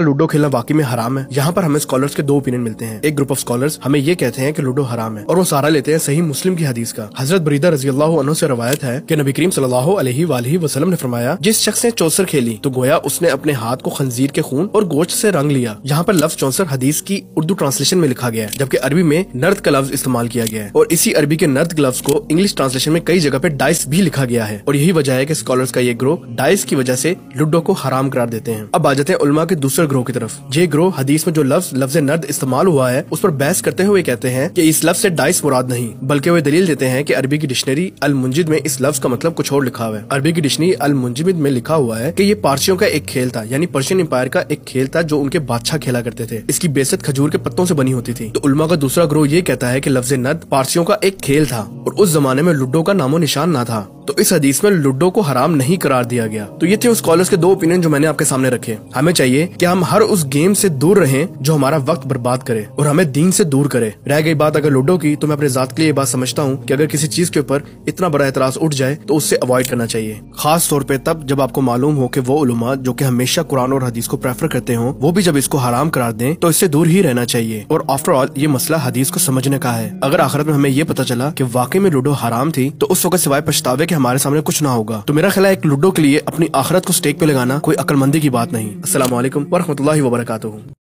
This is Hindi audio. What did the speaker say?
लूडो खेलना वाकई में हराम है। यहाँ पर हमें स्कॉलर्स के दो ओपिनियन मिलते हैं। एक ग्रुप ऑफ स्कॉलर्स हमें ये कहते हैं कि लूडो हराम है और वो सहारा लेते हैं सही मुस्लिम की हदीस का। हजरत बरीदा रज़ी अल्लाह अन्हु से रवायत है कि नबी करीम सल्लल्लाहु अलैहि वसल्लम ने फरमाया, जिस शख्स ने चौसर खेली तो गोया उसने अपने हाथ को खंजीर के खून और गोश्त से रंग लिया। यहाँ पर लफ्ज चौसर हदीस की उर्दू ट्रांसलेशन में लिखा गया है, जबकि अरबी में नर्द का लफ्ज इस्तेमाल किया गया है और इसी अरबी के नर्द लफ्ज को इंग्लिश ट्रांसलेशन में कई जगह पे डाइस भी लिखा गया है। और यही वजह है कि स्कॉलर्स का ये ग्रोह डाइस की वजह से लूडो को हराम करार देते हैं। अब आ जाते हैं उलमा के दूसरे ग्रोह की तरफ। ये ग्रोह हदीस में जो लफ्ज नर्द इस्तेमाल हुआ है उस पर बहस करते हुए कहते हैं कि इस लफ्ज से डाइस मुराद नहीं, बल्कि वे दलील देते हैं कि अरबी की डिक्शनरी अल मुंजिद में इस लफ्ज का मतलब कुछ और लिखा हुआ है। अरबी की डिक्शनरी अल मुंजिद में लिखा हुआ है कि ये पारसियों का एक खेल था, यानी पर्शियन एम्पायर का एक खेल था जो उनके बादशाह खेला करते थे। इसकी बेसत खजूर के पत्तों से बनी होती थी। तो उलमा का दूसरा ग्रोह ये कहता है कि लफ्ज नर्द पारसियों का एक खेल था और उस जमाने में लूडो का नामो निशान ना था, तो इस हदीस में लूडो को हराम नहीं करार दिया गया। तो ये थे उस स्कॉलर्स के दो ओपिनियन जो मैंने आपके सामने रखे। हमें चाहिए कि हम हर उस गेम से दूर रहें जो हमारा वक्त बर्बाद करे और हमें दीन से दूर करे। रह गई बात अगर लूडो की, तो मैं अपने जात के लिए ये बात समझता हूँ कि अगर किसी चीज के ऊपर इतना बड़ा एतराज उठ जाए तो उससे अवॉइड करना चाहिए, खास तौर पे तब जब आपको मालूम हो कि वो उलमा जो कि हमेशा कुरान और हदीस को प्रेफर करते हो वो भी जब इसको हराम करार दें तो इससे दूर ही रहना चाहिए। और आफ्टर ऑल ये मसला हदीस को समझने का है। अगर आखिरत में हमें ये पता चला कि वाकई में लूडो हराम थी तो उस वक्त सिवाय पछतावे के हमारे सामने कुछ ना होगा। तो मेरा ख्याल है एक लूडो के लिए अपनी आखिरत को स्टेक पे लगाना कोई अक्लमंदी की बात नहीं। अस्सलाम वालेकुम व रहमतुल्लाहि व बरकातुहू।